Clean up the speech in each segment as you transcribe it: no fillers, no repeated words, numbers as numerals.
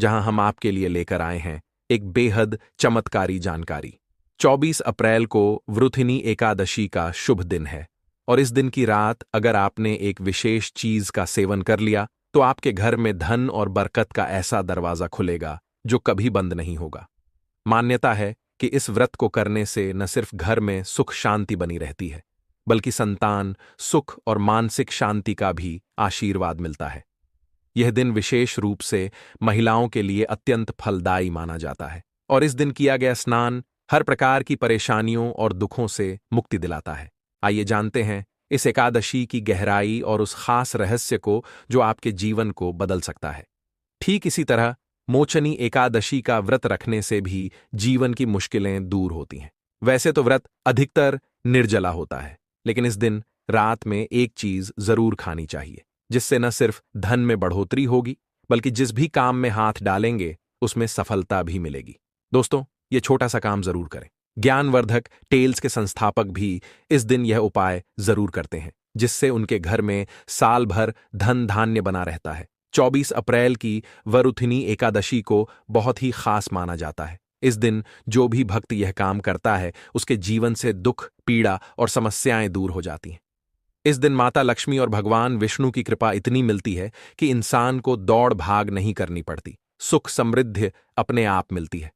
जहां हम आपके लिए लेकर आए हैं एक बेहद चमत्कारी जानकारी। 24 अप्रैल को वृथिनी एकादशी का शुभ दिन है और इस दिन की रात अगर आपने एक विशेष चीज का सेवन कर लिया तो आपके घर में धन और बरकत का ऐसा दरवाजा खुलेगा जो कभी बंद नहीं होगा। मान्यता है कि इस व्रत को करने से न सिर्फ घर में सुख शांति बनी रहती है, बल्कि संतान, सुख और मानसिक शांति का भी आशीर्वाद मिलता है। यह दिन विशेष रूप से महिलाओं के लिए अत्यंत फलदायी माना जाता है और इस दिन किया गया स्नान हर प्रकार की परेशानियों और दुखों से मुक्ति दिलाता है। आइए जानते हैं इस एकादशी की गहराई और उस खास रहस्य को जो आपके जीवन को बदल सकता है। ठीक इसी तरह मोचनी एकादशी का व्रत रखने से भी जीवन की मुश्किलें दूर होती हैं। वैसे तो व्रत अधिकतर निर्जला होता है, लेकिन इस दिन रात में एक चीज जरूर खानी चाहिए, जिससे न सिर्फ धन में बढ़ोतरी होगी, बल्कि जिस भी काम में हाथ डालेंगे उसमें सफलता भी मिलेगी। दोस्तों, ये छोटा सा काम जरूर करें। ज्ञानवर्धक टेल्स के संस्थापक भी इस दिन यह उपाय जरूर करते हैं, जिससे उनके घर में साल भर धन धान्य बना रहता है। 24 अप्रैल की वरुथिनी एकादशी को बहुत ही खास माना जाता है। इस दिन जो भी भक्त यह काम करता है उसके जीवन से दुख, पीड़ा और समस्याएं दूर हो जाती हैं। इस दिन माता लक्ष्मी और भगवान विष्णु की कृपा इतनी मिलती है कि इंसान को दौड़ भाग नहीं करनी पड़ती, सुख समृद्धि अपने आप मिलती है।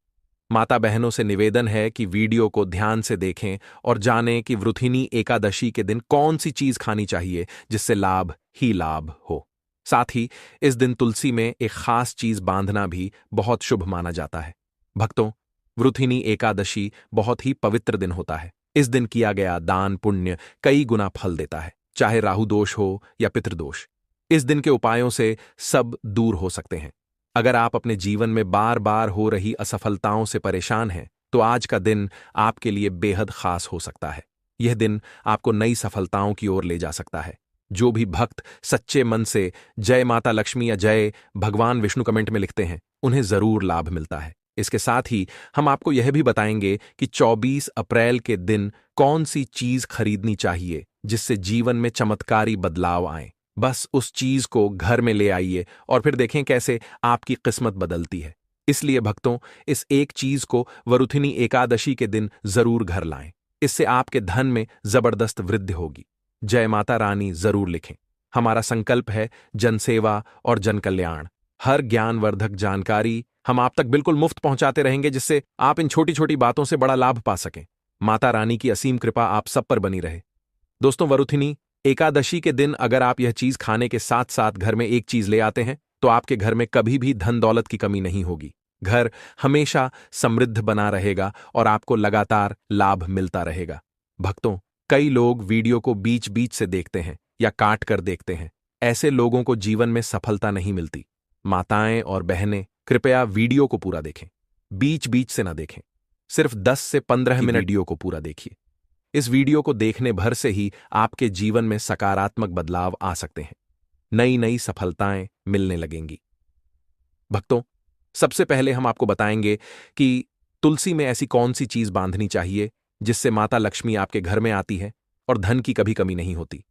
माता बहनों से निवेदन है कि वीडियो को ध्यान से देखें और जानें कि वृथिनी एकादशी के दिन कौन सी चीज खानी चाहिए जिससे लाभ ही लाभ हो। साथ ही इस दिन तुलसी में एक खास चीज बांधना भी बहुत शुभ माना जाता है। भक्तों, वृथिनी एकादशी बहुत ही पवित्र दिन होता है। इस दिन किया गया दान पुण्य कई गुना फल देता है, चाहे राहु दोष हो या पितृदोष। इस दिन के उपायों से सब दूर हो सकते हैं। अगर आप अपने जीवन में बार बार हो रही असफलताओं से परेशान हैं, तो आज का दिन आपके लिए बेहद खास हो सकता है। यह दिन आपको नई सफलताओं की ओर ले जा सकता है। जो भी भक्त सच्चे मन से जय माता लक्ष्मी या जय भगवान विष्णु कमेंट में लिखते हैं, उन्हें जरूर लाभ मिलता है। इसके साथ ही हम आपको यह भी बताएंगे कि 24 अप्रैल के दिन कौन सी चीज खरीदनी चाहिए जिससे जीवन में चमत्कारी बदलाव आए। बस उस चीज को घर में ले आइए और फिर देखें कैसे आपकी किस्मत बदलती है। इसलिए भक्तों, इस एक चीज को वरुथिनी एकादशी के दिन जरूर घर लाएं। इससे आपके धन में जबरदस्त वृद्धि होगी। जय माता रानी जरूर लिखें। हमारा संकल्प है जनसेवा और जनकल्याण। हर ज्ञानवर्धक जानकारी हम आप तक बिल्कुल मुफ्त पहुंचाते रहेंगे, जिससे आप इन छोटी छोटी बातों से बड़ा लाभ पा सकें। माता रानी की असीम कृपा आप सब पर बनी रहे। दोस्तों, वरुथिनी एकादशी के दिन अगर आप यह चीज खाने के साथ साथ घर में एक चीज ले आते हैं, तो आपके घर में कभी भी धन दौलत की कमी नहीं होगी। घर हमेशा समृद्ध बना रहेगा और आपको लगातार लाभ मिलता रहेगा। भक्तों, कई लोग वीडियो को बीच बीच से देखते हैं या काट कर देखते हैं। ऐसे लोगों को जीवन में सफलता नहीं मिलती। माताएं और बहनें, कृपया वीडियो को पूरा देखें, बीच बीच से ना देखें। सिर्फ 10 से 15 मिनट वीडियो को पूरा देखिए। इस वीडियो को देखने भर से ही आपके जीवन में सकारात्मक बदलाव आ सकते हैं। नई नई सफलताएं मिलने लगेंगी। भक्तों, सबसे पहले हम आपको बताएंगे कि तुलसी में ऐसी कौन सी चीज बांधनी चाहिए जिससे माता लक्ष्मी आपके घर में आती है और धन की कभी कमी नहीं होती।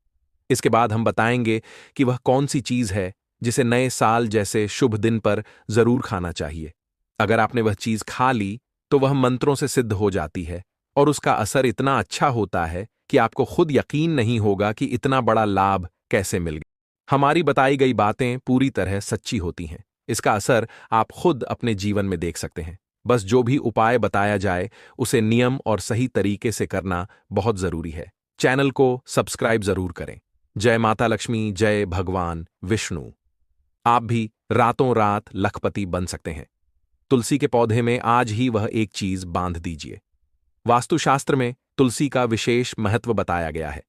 इसके बाद हम बताएंगे कि वह कौन सी चीज है जिसे नए साल जैसे शुभ दिन पर जरूर खाना चाहिए। अगर आपने वह चीज खा ली तो वह मंत्रों से सिद्ध हो जाती है और उसका असर इतना अच्छा होता है कि आपको खुद यकीन नहीं होगा कि इतना बड़ा लाभ कैसे मिल गया। हमारी बताई गई बातें पूरी तरह सच्ची होती हैं। इसका असर आप खुद अपने जीवन में देख सकते हैं। बस जो भी उपाय बताया जाए उसे नियम और सही तरीके से करना बहुत जरूरी है। चैनल को सब्सक्राइब जरूर करें। जय माता लक्ष्मी, जय भगवान विष्णु। आप भी रातों रात लखपति बन सकते हैं। तुलसी के पौधे में आज ही वह एक चीज बांध दीजिए। वास्तुशास्त्र में तुलसी का विशेष महत्व बताया गया है।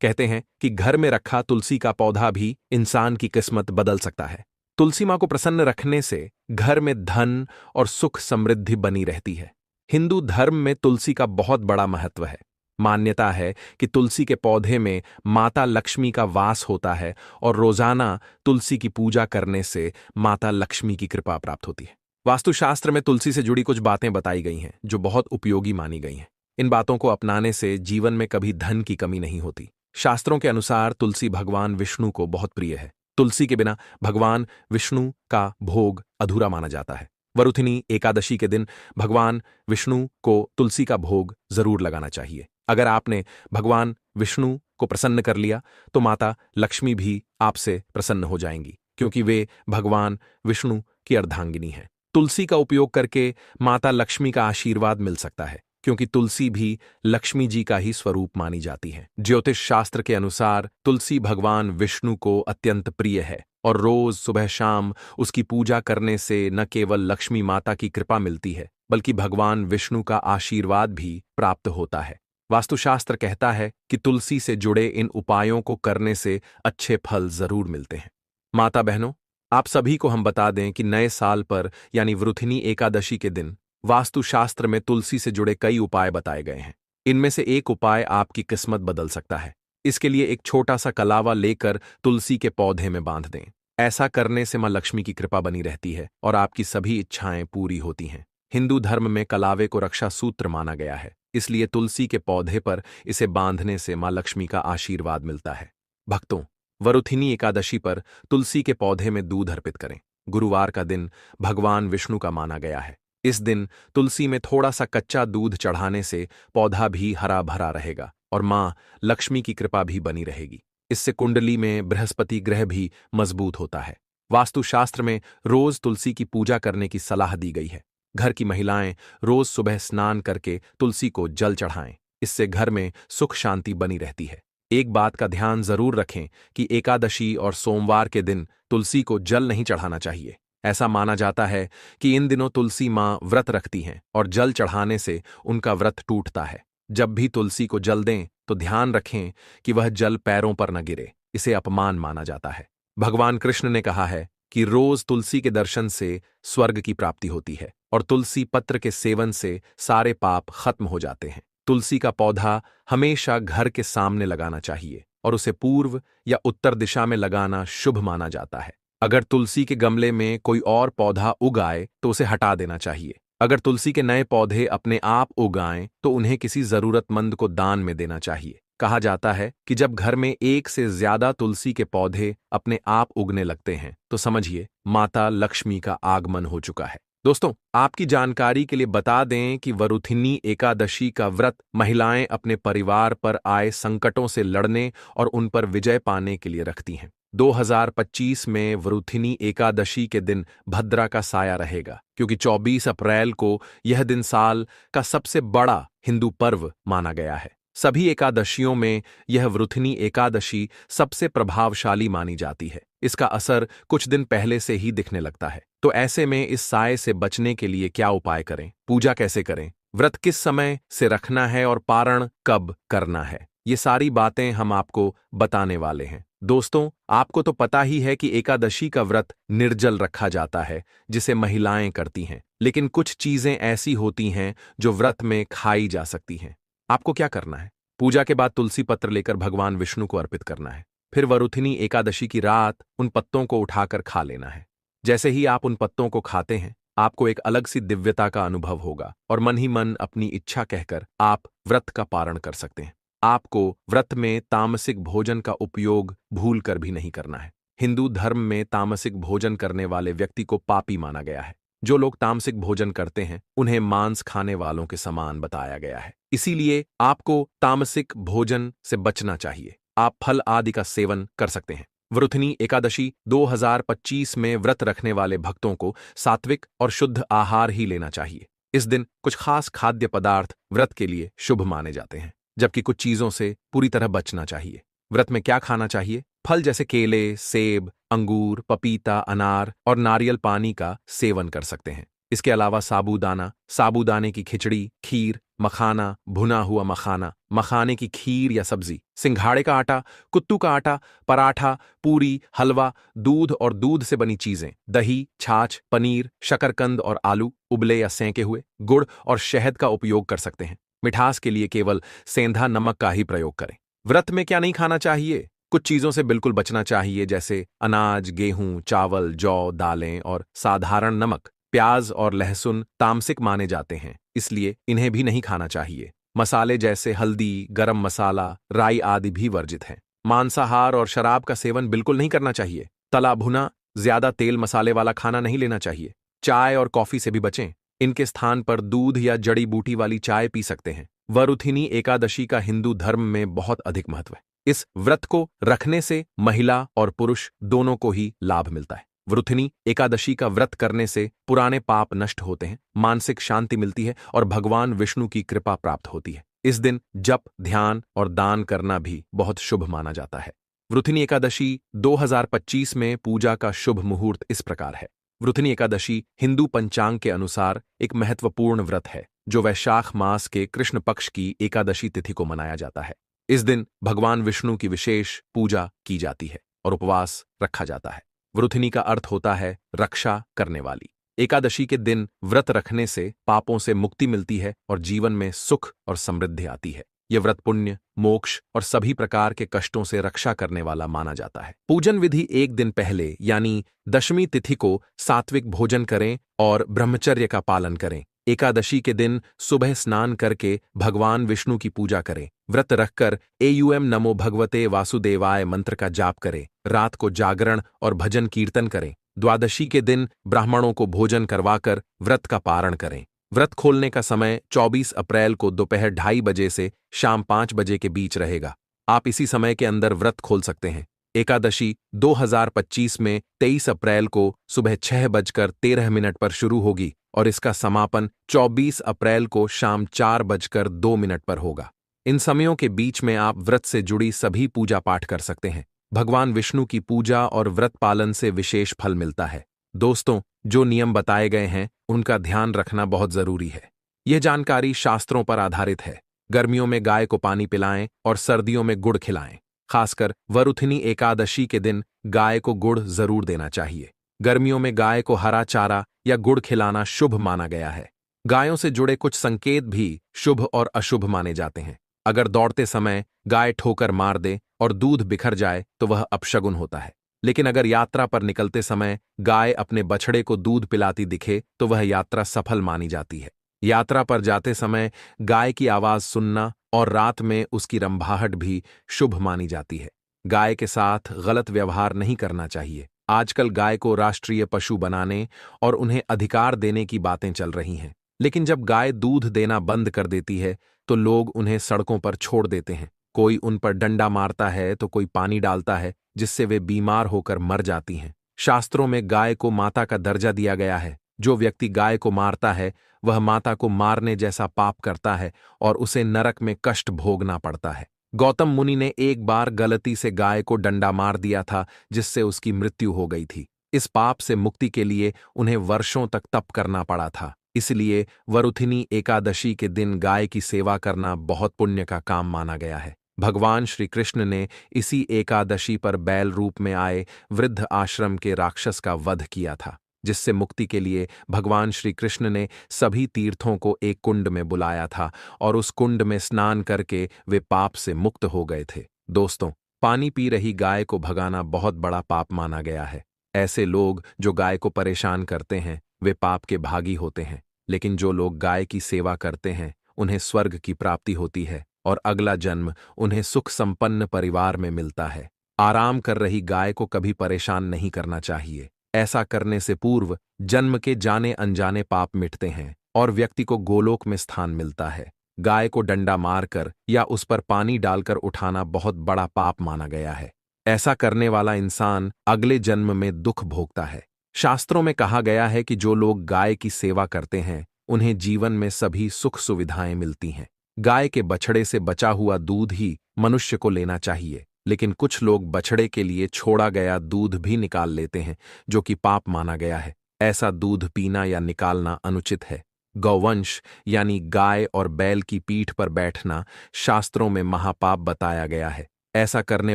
कहते हैं कि घर में रखा तुलसी का पौधा भी इंसान की किस्मत बदल सकता है। तुलसी मां को प्रसन्न रखने से घर में धन और सुख समृद्धि बनी रहती है। हिंदू धर्म में तुलसी का बहुत बड़ा महत्व है। मान्यता है कि तुलसी के पौधे में माता लक्ष्मी का वास होता है और रोजाना तुलसी की पूजा करने से माता लक्ष्मी की कृपा प्राप्त होती है। वास्तुशास्त्र में तुलसी से जुड़ी कुछ बातें बताई गई हैं जो बहुत उपयोगी मानी गई हैं। इन बातों को अपनाने से जीवन में कभी धन की कमी नहीं होती। शास्त्रों के अनुसार तुलसी भगवान विष्णु को बहुत प्रिय है। तुलसी के बिना भगवान विष्णु का भोग अधूरा माना जाता है। वरुथिनी एकादशी के दिन भगवान विष्णु को तुलसी का भोग जरूर लगाना चाहिए। अगर आपने भगवान विष्णु को प्रसन्न कर लिया तो माता लक्ष्मी भी आपसे प्रसन्न हो जाएंगी, क्योंकि वे भगवान विष्णु की अर्धांगिनी हैं। तुलसी का उपयोग करके माता लक्ष्मी का आशीर्वाद मिल सकता है, क्योंकि तुलसी भी लक्ष्मी जी का ही स्वरूप मानी जाती है। ज्योतिष शास्त्र के अनुसार तुलसी भगवान विष्णु को अत्यंत प्रिय है और रोज सुबह शाम उसकी पूजा करने से न केवल लक्ष्मी माता की कृपा मिलती है, बल्कि भगवान विष्णु का आशीर्वाद भी प्राप्त होता है। वास्तुशास्त्र कहता है कि तुलसी से जुड़े इन उपायों को करने से अच्छे फल जरूर मिलते हैं। माता बहनों, आप सभी को हम बता दें कि नए साल पर यानी वृथिनी एकादशी के दिन वास्तुशास्त्र में तुलसी से जुड़े कई उपाय बताए गए हैं। इनमें से एक उपाय आपकी किस्मत बदल सकता है। इसके लिए एक छोटा सा कलावा लेकर तुलसी के पौधे में बांध दें। ऐसा करने से मां लक्ष्मी की कृपा बनी रहती है और आपकी सभी इच्छाएं पूरी होती हैं। हिंदू धर्म में कलावे को रक्षा सूत्र माना गया है, इसलिए तुलसी के पौधे पर इसे बांधने से मां लक्ष्मी का आशीर्वाद मिलता है। भक्तों, वरुथिनी एकादशी पर तुलसी के पौधे में दूध अर्पित करें। गुरुवार का दिन भगवान विष्णु का माना गया है। इस दिन तुलसी में थोड़ा सा कच्चा दूध चढ़ाने से पौधा भी हरा भरा रहेगा और मां लक्ष्मी की कृपा भी बनी रहेगी। इससे कुंडली में बृहस्पति ग्रह भी मजबूत होता है। वास्तुशास्त्र में रोज तुलसी की पूजा करने की सलाह दी गई है। घर की महिलाएं रोज सुबह स्नान करके तुलसी को जल चढ़ाएं। इससे घर में सुख शांति बनी रहती है। एक बात का ध्यान जरूर रखें कि एकादशी और सोमवार के दिन तुलसी को जल नहीं चढ़ाना चाहिए। ऐसा माना जाता है कि इन दिनों तुलसी मां व्रत रखती हैं और जल चढ़ाने से उनका व्रत टूटता है। जब भी तुलसी को जल दें तो ध्यान रखें कि वह जल पैरों पर न गिरे, इसे अपमान माना जाता है। भगवान कृष्ण ने कहा है कि रोज तुलसी के दर्शन से स्वर्ग की प्राप्ति होती है और तुलसी पत्र के सेवन से सारे पाप खत्म हो जाते हैं। तुलसी का पौधा हमेशा घर के सामने लगाना चाहिए और उसे पूर्व या उत्तर दिशा में लगाना शुभ माना जाता है। अगर तुलसी के गमले में कोई और पौधा उग आए तो उसे हटा देना चाहिए। अगर तुलसी के नए पौधे अपने आप उग आएं तो उन्हें किसी जरूरतमंद को दान में देना चाहिए। कहा जाता है कि जब घर में एक से ज्यादा तुलसी के पौधे अपने आप उगने लगते हैं तो समझिए माता लक्ष्मी का आगमन हो चुका है। दोस्तों, आपकी जानकारी के लिए बता दें कि वरुथिनी एकादशी का व्रत महिलाएं अपने परिवार पर आए संकटों से लड़ने और उन पर विजय पाने के लिए रखती हैं। 2025 में वरुथिनी एकादशी के दिन भद्रा का साया रहेगा, क्योंकि 24 अप्रैल को यह दिन साल का सबसे बड़ा हिंदू पर्व माना गया है। सभी एकादशियों में यह वरुथिनी एकादशी सबसे प्रभावशाली मानी जाती है। इसका असर कुछ दिन पहले से ही दिखने लगता है। तो ऐसे में इस साये से बचने के लिए क्या उपाय करें, पूजा कैसे करें, व्रत किस समय से रखना है और पारण कब करना है, ये सारी बातें हम आपको बताने वाले हैं। दोस्तों, आपको तो पता ही है कि एकादशी का व्रत निर्जल रखा जाता है, जिसे महिलाएं करती हैं। लेकिन कुछ चीजें ऐसी होती हैं जो व्रत में खाई जा सकती हैं। आपको क्या करना है? पूजा के बाद तुलसी पत्र लेकर भगवान विष्णु को अर्पित करना है। फिर वरुथिनी एकादशी की रात उन पत्तों को उठाकर खा लेना है। जैसे ही आप उन पत्तों को खाते हैं, आपको एक अलग सी दिव्यता का अनुभव होगा और मन ही मन अपनी इच्छा कहकर आप व्रत का पारण कर सकते हैं। आपको व्रत में तामसिक भोजन का उपयोग भूल कर भी नहीं करना है। हिंदू धर्म में तामसिक भोजन करने वाले व्यक्ति को पापी माना गया है। जो लोग तामसिक भोजन करते हैं उन्हें मांस खाने वालों के समान बताया गया है। इसीलिए आपको तामसिक भोजन से बचना चाहिए। आप फल आदि का सेवन कर सकते हैं। वरुथिनी एकादशी 2025 में व्रत रखने वाले भक्तों को सात्विक और शुद्ध आहार ही लेना चाहिए। इस दिन कुछ खास खाद्य पदार्थ व्रत के लिए शुभ माने जाते हैं, जबकि कुछ चीजों से पूरी तरह बचना चाहिए। व्रत में क्या खाना चाहिए? फल जैसे केले, सेब, अंगूर, पपीता, अनार और नारियल पानी का सेवन कर सकते हैं। इसके अलावा साबूदाना, साबूदाने की खिचड़ी, खीर, मखाना, भुना हुआ मखाना, मखाने की खीर या सब्जी, सिंघाड़े का आटा, कुत्तू का आटा, पराठा, पूरी, हलवा, दूध और दूध से बनी चीजें, दही, छाछ, पनीर, शकरकंद और आलू, उबले या सेंके हुए, गुड़ और शहद का उपयोग कर सकते हैं। मिठास के लिए केवल सेंधा नमक का ही प्रयोग करें। व्रत में क्या नहीं खाना चाहिए? कुछ चीजों से बिल्कुल बचना चाहिए, जैसे अनाज, गेहूं, चावल, जौ, दालें और साधारण नमक। प्याज और लहसुन तामसिक माने जाते हैं, इसलिए इन्हें भी नहीं खाना चाहिए। मसाले जैसे हल्दी, गरम मसाला, राई आदि भी वर्जित हैं। मांसाहार और शराब का सेवन बिल्कुल नहीं करना चाहिए। तला भुना, ज्यादा तेल मसाले वाला खाना नहीं लेना चाहिए। चाय और कॉफी से भी बचें। इनके स्थान पर दूध या जड़ी बूटी वाली चाय पी सकते हैं। वरुथिनी एकादशी का हिंदू धर्म में बहुत अधिक महत्व है। इस व्रत को रखने से महिला और पुरुष दोनों को ही लाभ मिलता है। वरुथिनी एकादशी का व्रत करने से पुराने पाप नष्ट होते हैं, मानसिक शांति मिलती है और भगवान विष्णु की कृपा प्राप्त होती है। इस दिन जप, ध्यान और दान करना भी बहुत शुभ माना जाता है। वरुथिनी एकादशी 2025 में पूजा का शुभ मुहूर्त इस प्रकार है। वरुथिनी एकादशी हिंदू पंचांग के अनुसार एक महत्वपूर्ण व्रत है जो वैशाख मास के कृष्ण पक्ष की एकादशी तिथि को मनाया जाता है। इस दिन भगवान विष्णु की विशेष पूजा की जाती है और उपवास रखा जाता है। वरुथिनी का अर्थ होता है रक्षा करने वाली। एकादशी के दिन व्रत रखने से पापों से मुक्ति मिलती है और जीवन में सुख और समृद्धि आती है। यह व्रत पुण्य, मोक्ष और सभी प्रकार के कष्टों से रक्षा करने वाला माना जाता है। पूजन विधि: एक दिन पहले यानी दशमी तिथि को सात्विक भोजन करें और ब्रह्मचर्य का पालन करें। एकादशी के दिन सुबह स्नान करके भगवान विष्णु की पूजा करें। व्रत रखकर एयूएम नमो भगवते वासुदेवाय मंत्र का जाप करें। रात को जागरण और भजन कीर्तन करें। द्वादशी के दिन ब्राह्मणों को भोजन करवाकर व्रत का पारण करें। व्रत खोलने का समय 24 अप्रैल को दोपहर 2:30 बजे से शाम 5 बजे के बीच रहेगा। आप इसी समय के अंदर व्रत खोल सकते हैं। एकादशी 2025 में 23 अप्रैल को सुबह 6:13 पर शुरू होगी और इसका समापन 24 अप्रैल को शाम 4:02 पर होगा। इन समयों के बीच में आप व्रत से जुड़ी सभी पूजा पाठ कर सकते हैं। भगवान विष्णु की पूजा और व्रत पालन से विशेष फल मिलता है। दोस्तों, जो नियम बताए गए हैं उनका ध्यान रखना बहुत जरूरी है। यह जानकारी शास्त्रों पर आधारित है। गर्मियों में गाय को पानी पिलाएं और सर्दियों में गुड़ खिलाएं। खासकर वरुथिनी एकादशी के दिन गाय को गुड़ जरूर देना चाहिए। गर्मियों में गाय को हरा चारा या गुड़ खिलाना शुभ माना गया है। गायों से जुड़े कुछ संकेत भी शुभ और अशुभ माने जाते हैं। अगर दौड़ते समय गाय ठोकर मार दे और दूध बिखर जाए तो वह अपशगुन होता है। लेकिन अगर यात्रा पर निकलते समय गाय अपने बछड़े को दूध पिलाती दिखे तो वह यात्रा सफल मानी जाती है। यात्रा पर जाते समय गाय की आवाज सुनना और रात में उसकी रंभाहट भी शुभ मानी जाती है। गाय के साथ गलत व्यवहार नहीं करना चाहिए। आजकल गाय को राष्ट्रीय पशु बनाने और उन्हें अधिकार देने की बातें चल रही हैं। लेकिन जब गाय दूध देना बंद कर देती है तो लोग उन्हें सड़कों पर छोड़ देते हैं। कोई उन पर डंडा मारता है तो कोई पानी डालता है, जिससे वे बीमार होकर मर जाती हैं। शास्त्रों में गाय को माता का दर्जा दिया गया है। जो व्यक्ति गाय को मारता है वह माता को मारने जैसा पाप करता है और उसे नरक में कष्ट भोगना पड़ता है। गौतम मुनि ने एक बार गलती से गाय को डंडा मार दिया था, जिससे उसकी मृत्यु हो गई थी। इस पाप से मुक्ति के लिए उन्हें वर्षों तक तप करना पड़ा था। इसलिए वरुथिनी एकादशी के दिन गाय की सेवा करना बहुत पुण्य का काम माना गया है। भगवान श्री कृष्ण ने इसी एकादशी पर बैल रूप में आए वृद्ध आश्रम के राक्षस का वध किया था, जिससे मुक्ति के लिए भगवान श्री कृष्ण ने सभी तीर्थों को एक कुंड में बुलाया था और उस कुंड में स्नान करके वे पाप से मुक्त हो गए थे। दोस्तों, पानी पी रही गाय को भगाना बहुत बड़ा पाप माना गया है। ऐसे लोग जो गाय को परेशान करते हैं वे पाप के भागी होते हैं। लेकिन जो लोग गाय की सेवा करते हैं उन्हें स्वर्ग की प्राप्ति होती है और अगला जन्म उन्हें सुख संपन्न परिवार में मिलता है। आराम कर रही गाय को कभी परेशान नहीं करना चाहिए। ऐसा करने से पूर्व जन्म के जाने अनजाने पाप मिटते हैं और व्यक्ति को गोलोक में स्थान मिलता है। गाय को डंडा मारकर या उस पर पानी डालकर उठाना बहुत बड़ा पाप माना गया है। ऐसा करने वाला इंसान अगले जन्म में दुख भोगता है। शास्त्रों में कहा गया है कि जो लोग गाय की सेवा करते हैं उन्हें जीवन में सभी सुख सुविधाएं मिलती हैं। गाय के बछड़े से बचा हुआ दूध ही मनुष्य को लेना चाहिए, लेकिन कुछ लोग बछड़े के लिए छोड़ा गया दूध भी निकाल लेते हैं, जो कि पाप माना गया है। ऐसा दूध पीना या निकालना अनुचित है। गौवंश यानी गाय और बैल की पीठ पर बैठना शास्त्रों में महापाप बताया गया है। ऐसा करने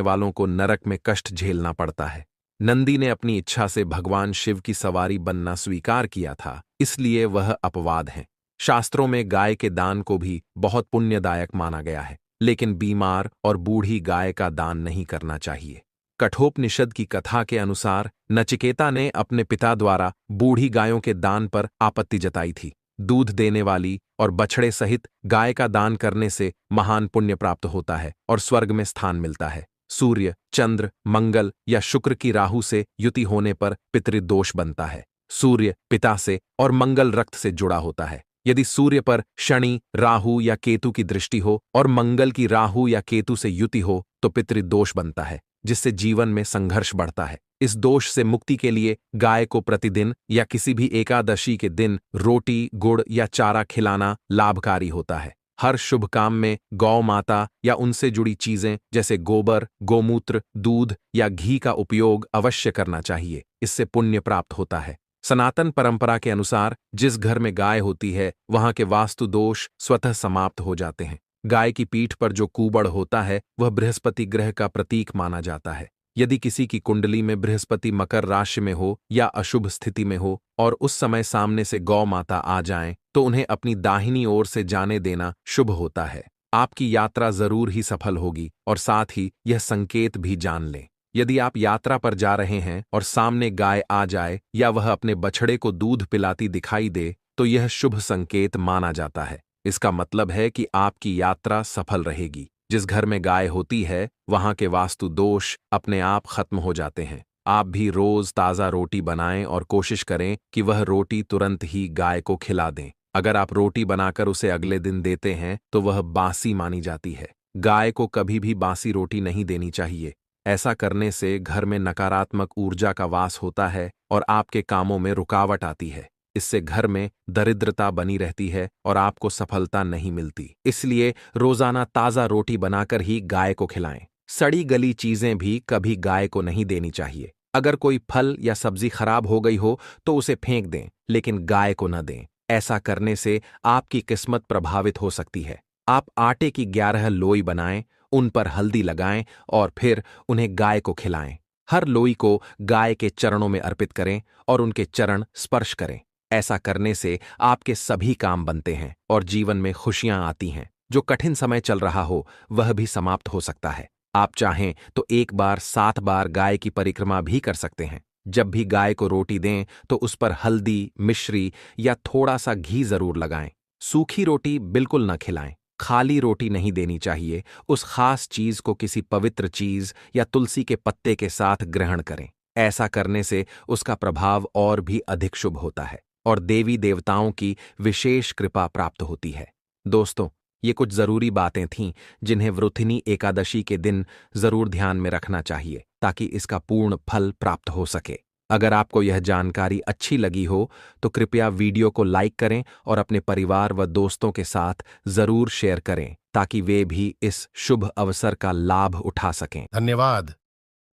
वालों को नरक में कष्ट झेलना पड़ता है। नंदी ने अपनी इच्छा से भगवान शिव की सवारी बनना स्वीकार किया था, इसलिए वह अपवाद हैं। शास्त्रों में गाय के दान को भी बहुत पुण्यदायक माना गया है, लेकिन बीमार और बूढ़ी गाय का दान नहीं करना चाहिए। कठोपनिषद की कथा के अनुसार नचिकेता ने अपने पिता द्वारा बूढ़ी गायों के दान पर आपत्ति जताई थी। दूध देने वाली और बछड़े सहित गाय का दान करने से महान पुण्य प्राप्त होता है और स्वर्ग में स्थान मिलता है। सूर्य, चंद्र, मंगल या शुक्र की राहु से युति होने पर पितृदोष बनता है। सूर्य पिता से और मंगल रक्त से जुड़ा होता है। यदि सूर्य पर शनि, राहु या केतु की दृष्टि हो और मंगल की राहु या केतु से युति हो तो पितृदोष बनता है, जिससे जीवन में संघर्ष बढ़ता है। इस दोष से मुक्ति के लिए गाय को प्रतिदिन या किसी भी एकादशी के दिन रोटी, गुड़ या चारा खिलाना लाभकारी होता है। हर शुभ काम में गौ माता या उनसे जुड़ी चीजें जैसे गोबर, गोमूत्र, दूध या घी का उपयोग अवश्य करना चाहिए। इससे पुण्य प्राप्त होता है। सनातन परंपरा के अनुसार जिस घर में गाय होती है वहां के वास्तु दोष स्वतः समाप्त हो जाते हैं। गाय की पीठ पर जो कूबड़ होता है वह बृहस्पति ग्रह का प्रतीक माना जाता है। यदि किसी की कुंडली में बृहस्पति मकर राशि में हो या अशुभ स्थिति में हो और उस समय सामने से गौ माता आ जाएं, तो उन्हें अपनी दाहिनी ओर से जाने देना शुभ होता है। आपकी यात्रा जरूर ही सफल होगी और साथ ही यह संकेत भी जान लें। यदि आप यात्रा पर जा रहे हैं और सामने गाय आ जाए या वह अपने बछड़े को दूध पिलाती दिखाई दे तो यह शुभ संकेत माना जाता है। इसका मतलब है कि आपकी यात्रा सफल रहेगी। जिस घर में गाय होती है वहां के वास्तु दोष अपने आप खत्म हो जाते हैं। आप भी रोज ताज़ा रोटी बनाएं और कोशिश करें कि वह रोटी तुरंत ही गाय को खिला दें। अगर आप रोटी बनाकर उसे अगले दिन देते हैं तो वह बासी मानी जाती है। गाय को कभी भी बासी रोटी नहीं देनी चाहिए। ऐसा करने से घर में नकारात्मक ऊर्जा का वास होता है और आपके कामों में रुकावट आती है। इससे घर में दरिद्रता बनी रहती है और आपको सफलता नहीं मिलती। इसलिए रोजाना ताज़ा रोटी बनाकर ही गाय को खिलाएं। सड़ी गली चीजें भी कभी गाय को नहीं देनी चाहिए। अगर कोई फल या सब्जी खराब हो गई हो तो उसे फेंक दें, लेकिन गाय को न दें। ऐसा करने से आपकी किस्मत प्रभावित हो सकती है। आप आटे की 11 लोई बनाएं, उन पर हल्दी लगाएं और फिर उन्हें गाय को खिलाएं। हर लोई को गाय के चरणों में अर्पित करें और उनके चरण स्पर्श करें। ऐसा करने से आपके सभी काम बनते हैं और जीवन में खुशियां आती हैं। जो कठिन समय चल रहा हो वह भी समाप्त हो सकता है। आप चाहें तो एक बार 7 बार गाय की परिक्रमा भी कर सकते हैं। जब भी गाय को रोटी दें तो उस पर हल्दी, मिश्री या थोड़ा सा घी जरूर लगाएं। सूखी रोटी बिल्कुल न खिलाएं। खाली रोटी नहीं देनी चाहिए। उस खास चीज को किसी पवित्र चीज या तुलसी के पत्ते के साथ ग्रहण करें। ऐसा करने से उसका प्रभाव और भी अधिक शुभ होता है और देवी देवताओं की विशेष कृपा प्राप्त होती है। दोस्तों, ये कुछ जरूरी बातें थीं जिन्हें वृथिनी एकादशी के दिन जरूर ध्यान में रखना चाहिए ताकि इसका पूर्ण फल प्राप्त हो सके। अगर आपको यह जानकारी अच्छी लगी हो तो कृपया वीडियो को लाइक करें और अपने परिवार व दोस्तों के साथ जरूर शेयर करें ताकि वे भी इस शुभ अवसर का लाभ उठा सकें। धन्यवाद।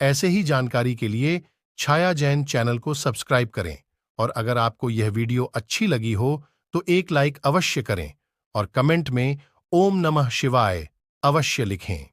ऐसे ही जानकारी के लिए छाया जैन चैनल को सब्सक्राइब करें और अगर आपको यह वीडियो अच्छी लगी हो तो एक लाइक अवश्य करें और कमेंट में ओम नमः शिवाय अवश्य लिखें।